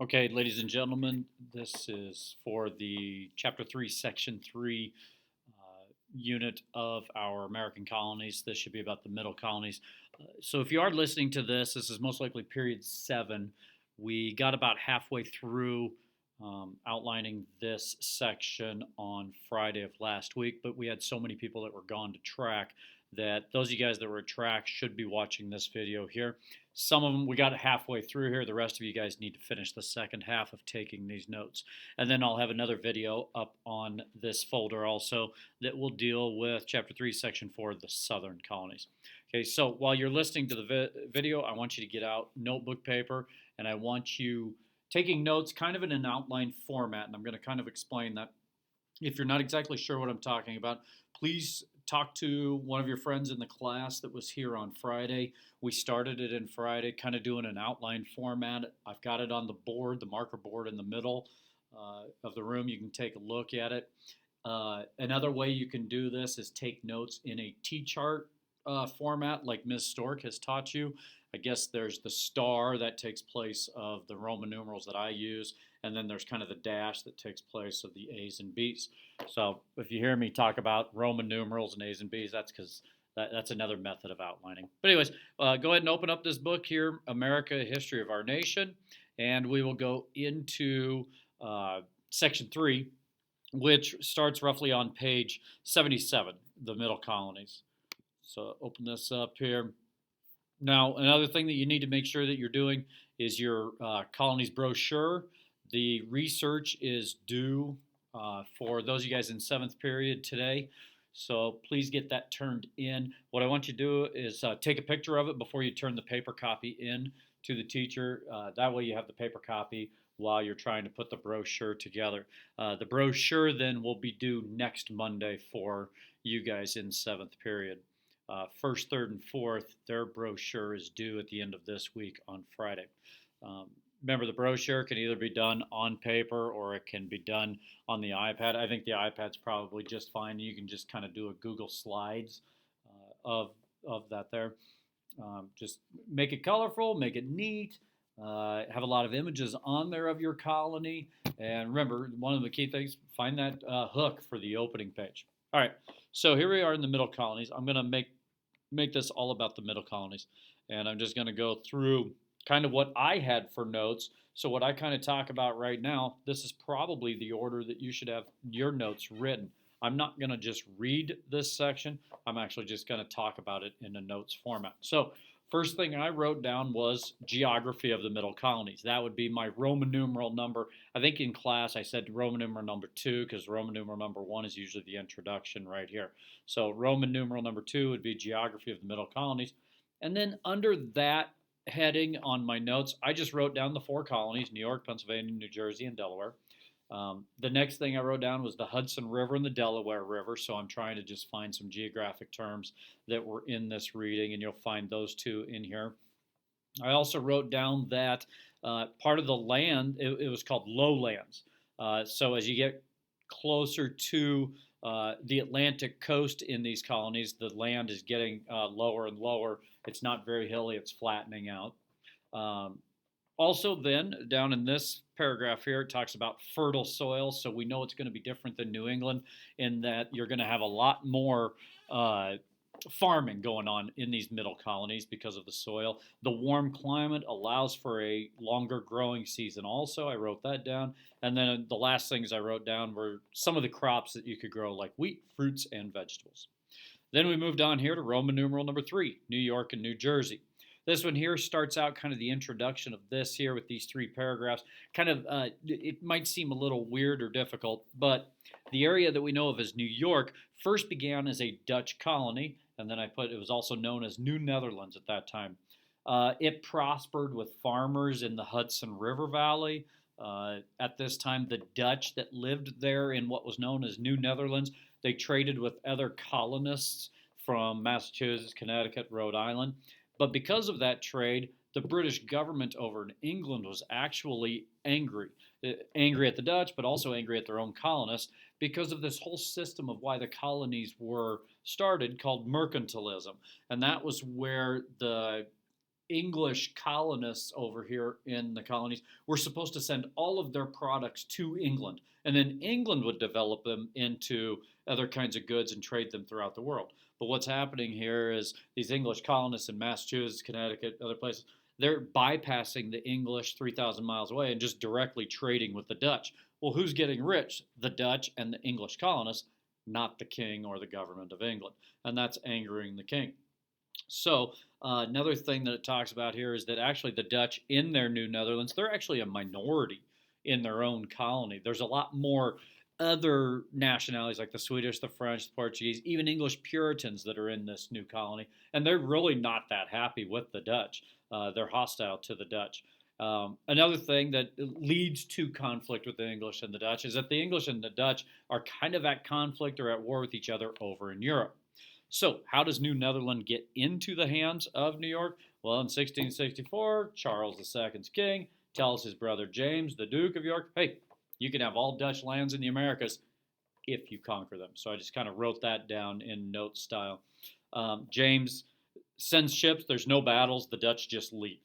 Okay, ladies and gentlemen, this is for the Chapter 3, Section 3 unit of our American colonies. This should be about the Middle Colonies. So, if you are listening to this is most likely period 7. We got about halfway through outlining this section on Friday of last week, but we had so many people that were gone to track that those of you guys that were at track should be watching this video here. Some of them we got halfway through here. The rest of you guys need to finish the second half of taking these notes. And then I'll have another video up on this folder also that will deal with Chapter 3, Section 4, the Southern Colonies. Okay, so while you're listening to the video, I want you to get out notebook paper, and I want you taking notes kind of in an outline format, and I'm going to kind of explain that. If you're not exactly sure what I'm talking about, please talk to one of your friends in the class that was here on Friday. We started it in Friday, kind of doing an outline format. I've got it on the board, the marker board in the middle of the room. You can take a look at it. Another way you can do this is take notes in a T-chart format like Ms. Stork has taught you. I guess there's the star that takes place of the Roman numerals that I use, and then there's kind of the dash that takes place of the A's and B's. So if you hear me talk about Roman numerals and A's and B's, that's because that's another method of outlining. But anyways, go ahead and open up this book here, America, History of Our Nation, and we will go into Section 3, which starts roughly on page 77, the Middle Colonies. So open this up here. Now, another thing that you need to make sure that you're doing is your Colonies Brochure. The research is due for those of you guys in 7th period today. So please get that turned in. What I want you to do is take a picture of it before you turn the paper copy in to the teacher. That way you have the paper copy while you're trying to put the brochure together. The brochure then will be due next Monday for you guys in 7th period. 1st, 3rd, and 4th, their brochure is due at the end of this week on Friday. Remember, the brochure can either be done on paper or it can be done on the iPad. I think the iPad's probably just fine. You can just kind of do a Google Slides of that there. Just make it colorful, make it neat, have a lot of images on there of your colony. And remember, one of the key things, find that hook for the opening page. All right, so here we are in the Middle Colonies. I'm going to make this all about the Middle Colonies. And I'm just going to go through kind of what I had for notes. So what I kind of talk about right now, this is probably the order that you should have your notes written. I'm not going to just read this section. I'm actually just going to talk about it in a notes format. So first thing I wrote down was geography of the Middle Colonies. That would be my Roman numeral number. I think in class I said Roman numeral number 2 because Roman numeral number 1 is usually the introduction right here. So Roman numeral number 2 would be geography of the Middle Colonies. And then under that heading on my notes, I just wrote down the 4 colonies, New York, Pennsylvania, New Jersey, and Delaware. The next thing I wrote down was the Hudson River and the Delaware River, so I'm trying to just find some geographic terms that were in this reading, and you'll find those two in here. I also wrote down that part of the land, it was called lowlands. So as you get closer to the Atlantic coast in these colonies, the land is getting lower and lower. It's not very hilly, it's flattening out. Also then, down in this paragraph here, it talks about fertile soil. So we know it's going to be different than New England in that you're going to have a lot more farming going on in these middle colonies because of the soil. The warm climate allows for a longer growing season also. I wrote that down. And then the last things I wrote down were some of the crops that you could grow, like wheat, fruits, and vegetables. Then we moved on here to Roman numeral number 3, New York and New Jersey. This one here starts out kind of the introduction of this here with these 3 paragraphs. Kind of, it might seem a little weird or difficult, but the area that we know of as New York first began as a Dutch colony, and then I put it was also known as New Netherlands at that time. It prospered with farmers in the Hudson River Valley. At this time, the Dutch that lived there in what was known as New Netherlands, they traded with other colonists from Massachusetts, Connecticut, Rhode Island. But because of that trade, the British government over in England was actually angry. Angry at the Dutch, but also angry at their own colonists because of this whole system of why the colonies were started called mercantilism. And that was where the English colonists over here in the colonies were supposed to send all of their products to England, and then England would develop them into other kinds of goods and trade them throughout the world. But what's happening here is these English colonists in Massachusetts, Connecticut, other places, they're bypassing the English 3,000 miles away and just directly trading with the Dutch. Well, who's getting rich? The Dutch and the English colonists, not the king or the government of England. And that's angering the king. So, another thing that it talks about here is that actually the Dutch in their New Netherlands, they're actually a minority in their own colony. There's a lot more other nationalities like the Swedish, the French, the Portuguese, even English Puritans that are in this new colony, and they're really not that happy with the Dutch. They're hostile to the Dutch. Another thing that leads to conflict with the English and the Dutch is that the English and the Dutch are kind of at conflict or at war with each other over in Europe. So, how does New Netherland get into the hands of New York? Well, in 1664, Charles II's king tells his brother James, the Duke of York, hey, you can have all Dutch lands in the Americas if you conquer them. So I just kind of wrote that down in note style. James sends ships. There's no battles. The Dutch just leave.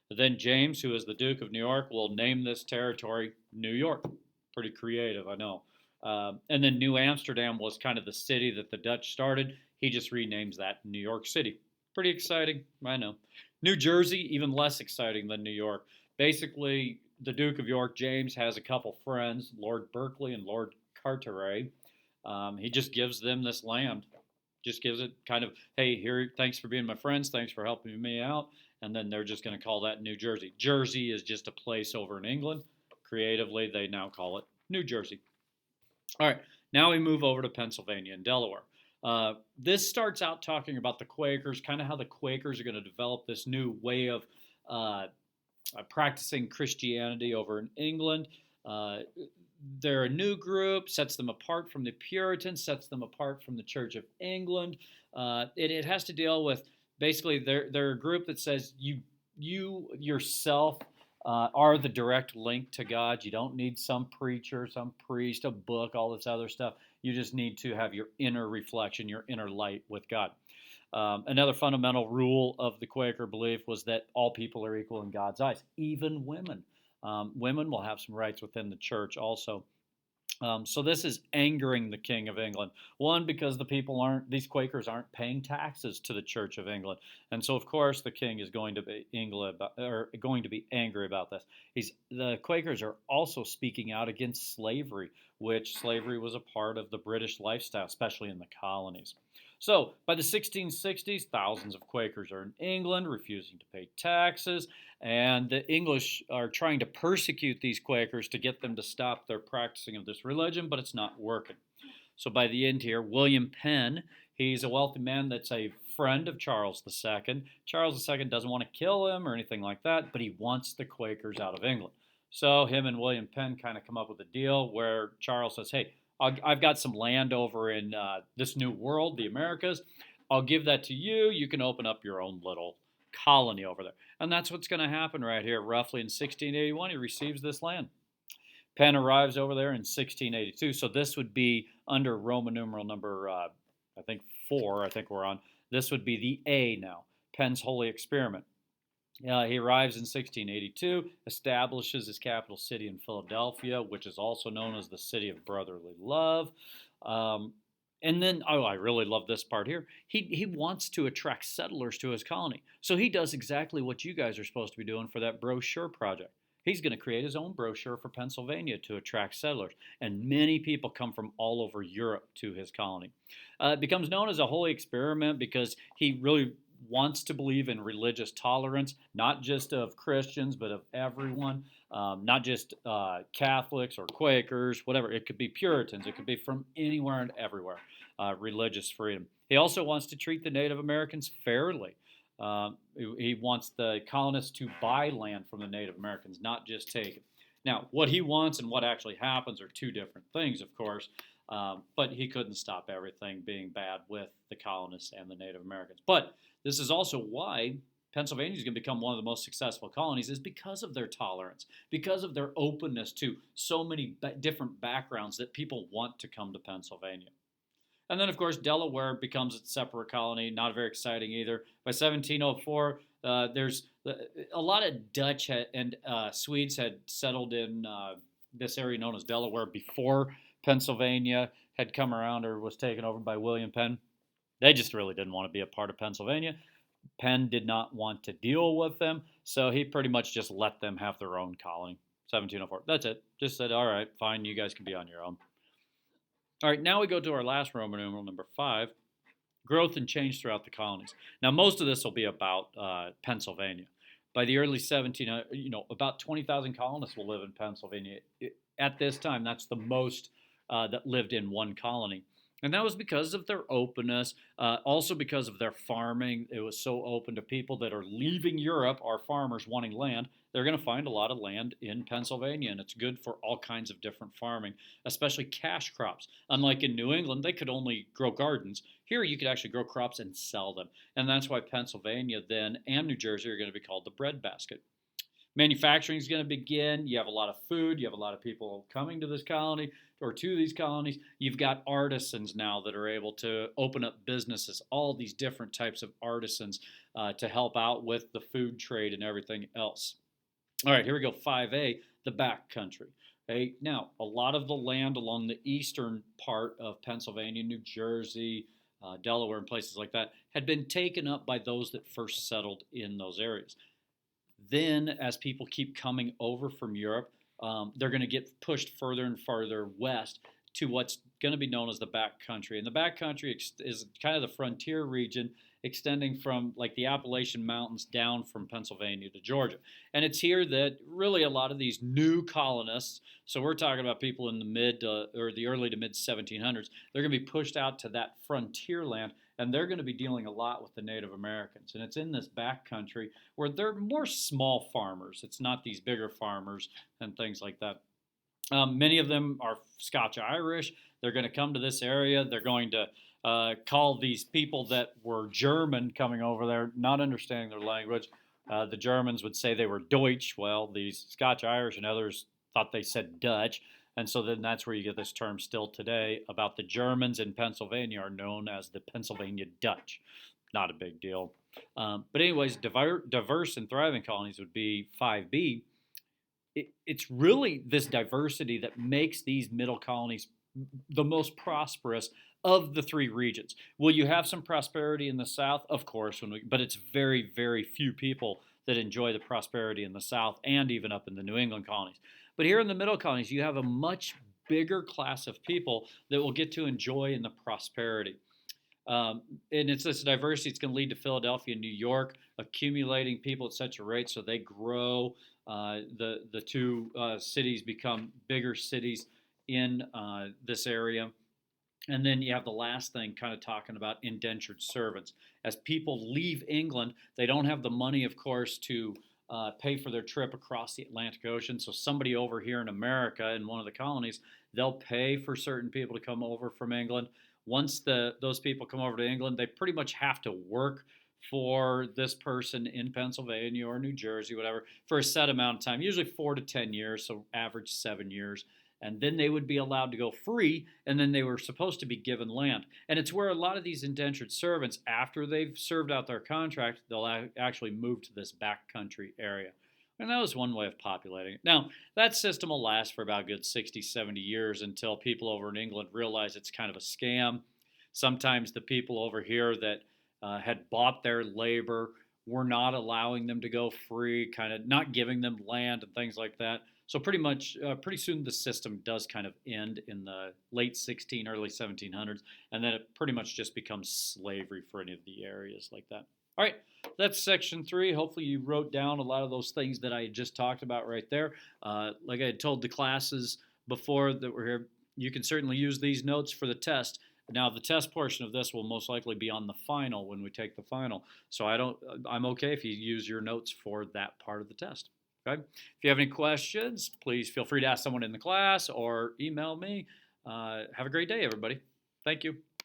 Then James, who is the Duke of New York, will name this territory New York. Pretty creative, I know. And then New Amsterdam was kind of the city that the Dutch started. He just renames that New York City. Pretty exciting, I know. New Jersey, even less exciting than New York. Basically, the Duke of York, James, has a couple friends, Lord Berkeley and Lord Carteret. He just gives them this land. Just gives it kind of, hey, here, thanks for being my friends, thanks for helping me out. And then they're just going to call that New Jersey. Jersey is just a place over in England. Creatively, they now call it New Jersey. All right, now we move over to Pennsylvania and Delaware. This starts out talking about the Quakers, kind of how the Quakers are going to develop this new way of practicing Christianity over in England. They're a new group, sets them apart from the Puritans, sets them apart from the Church of England. It has to deal with basically they're a group that says you yourself are the direct link to God. You don't need some preacher, some priest, a book, all this other stuff. You just need to have your inner reflection, your inner light with God. Another fundamental rule of the Quaker belief was that all people are equal in God's eyes, even women. Women will have some rights within the church also. So this is angering the King of England. One, because these Quakers aren't paying taxes to the Church of England, and so of course the King is going to be angry about this. The Quakers are also speaking out against slavery, which slavery was a part of the British lifestyle, especially in the colonies. So by the 1660s, thousands of Quakers are in England refusing to pay taxes, and the English are trying to persecute these Quakers to get them to stop their practicing of this religion, but it's not working. So by the end here, William Penn, he's a wealthy man that's a friend of Charles II. Charles II doesn't want to kill him or anything like that, but he wants the Quakers out of England. So him and William Penn kind of come up with a deal where Charles says, hey, I've got some land over in this new world, the Americas. I'll give that to you. You can open up your own little colony over there. And that's what's going to happen right here. Roughly in 1681, he receives this land. Penn arrives over there in 1682. So this would be under Roman numeral number, I think 4, I think we're on. This would be the A now, Penn's Holy Experiment. He arrives in 1682, establishes his capital city in Philadelphia, which is also known as the City of Brotherly Love. And then, I really love this part here. He wants to attract settlers to his colony. So he does exactly what you guys are supposed to be doing for that brochure project. He's going to create his own brochure for Pennsylvania to attract settlers. And many people come from all over Europe to his colony. It becomes known as a holy experiment because he really wants to believe in religious tolerance, not just of Christians, but of everyone, not just Catholics or Quakers, whatever. It could be Puritans. It could be from anywhere and everywhere, religious freedom. He also wants to treat the Native Americans fairly. He wants the colonists to buy land from the Native Americans, not just take it. Now, what he wants and what actually happens are two different things, of course. But he couldn't stop everything being bad with the colonists and the Native Americans. But this is also why Pennsylvania is going to become one of the most successful colonies, is because of their tolerance, because of their openness to so many different backgrounds that people want to come to Pennsylvania. And then, of course, Delaware becomes its separate colony, not very exciting either. By 1704, There's a lot of Dutch and Swedes had settled in this area known as Delaware before Pennsylvania had come around or was taken over by William Penn. They just really didn't want to be a part of Pennsylvania. Penn did not want to deal with them, so he pretty much just let them have their own colony. 1704. That's it. Just said, all right, fine, you guys can be on your own. All right, now we go to our last Roman numeral, number 5, growth and change throughout the colonies. Now, most of this will be about Pennsylvania. By the early 1700s, about 20,000 colonists will live in Pennsylvania. At this time, that's the most that lived in one colony. And that was because of their openness, also because of their farming. It was so open to people that are leaving Europe, our farmers wanting land. They're going to find a lot of land in Pennsylvania, and it's good for all kinds of different farming, especially cash crops. Unlike in New England, they could only grow gardens. Here, you could actually grow crops and sell them. And that's why Pennsylvania then and New Jersey are going to be called the breadbasket. Manufacturing is going to begin. You have a lot of food. You have a lot of people coming to this colony or to these colonies. You've got artisans now that are able to open up businesses, all these different types of artisans to help out with the food trade and everything else. All right, here we go. 5A, the back country. Okay, now, a lot of the land along the eastern part of Pennsylvania, New Jersey, Delaware, and places like that had been taken up by those that first settled in those areas. Then, as people keep coming over from Europe, they're going to get pushed further and farther west to what's going to be known as the back country. And the back country is kind of the frontier region extending from like the Appalachian Mountains down from Pennsylvania to Georgia. And it's here that really a lot of these new colonists, so we're talking about people in the mid or the early to mid 1700s, they're going to be pushed out to that frontier land, and they're going to be dealing a lot with the Native Americans. And it's in this back country where they're more small farmers. It's not these bigger farmers and things like that. Many of them are Scotch-Irish. They're going to come to this area. They're going to call these people that were German coming over there, not understanding their language. The Germans would say they were Deutsch. Well, these Scotch-Irish and others thought they said Dutch. And so then that's where you get this term still today about the Germans in Pennsylvania are known as the Pennsylvania Dutch. Not a big deal. But anyways, diverse and thriving colonies would be 5B. It's really this diversity that makes these middle colonies the most prosperous of the three regions. Will you have some prosperity in the South? Of course, but it's very, very few people that enjoy the prosperity in the South and even up in the New England colonies. But here in the middle colonies, you have a much bigger class of people that will get to enjoy in the prosperity. And it's this diversity. It's going to lead to Philadelphia and New York accumulating people at such a rate so they grow. The two cities become bigger cities in this area. And then you have the last thing kind of talking about indentured servants. As people leave England, they don't have the money, of course, to pay for their trip across the Atlantic Ocean. So somebody over here in America, in one of the colonies, they'll pay for certain people to come over from England. Once those people come over to England, they pretty much have to work for this person in Pennsylvania or New Jersey, whatever, for a set amount of time, usually 4 to 10 years, so average 7 years. And then they would be allowed to go free, and then they were supposed to be given land. And it's where a lot of these indentured servants, after they've served out their contract, they'll actually move to this backcountry area. And that was one way of populating it. Now, that system will last for about a good 60, 70 years until people over in England realize it's kind of a scam. Sometimes the people over here that had bought their labor were not allowing them to go free, kind of not giving them land and things like that. So pretty soon the system does kind of end in the late 1600s, early 1700s, and then it pretty much just becomes slavery for any of the areas like that. All right, that's section 3. Hopefully you wrote down a lot of those things that I just talked about right there. Like I had told the classes before that were here, you can certainly use these notes for the test. Now, the test portion of this will most likely be on the final when we take the final. So I'm okay if you use your notes for that part of the test. Okay? If you have any questions, please feel free to ask someone in the class or email me. Have a great day, everybody. Thank you.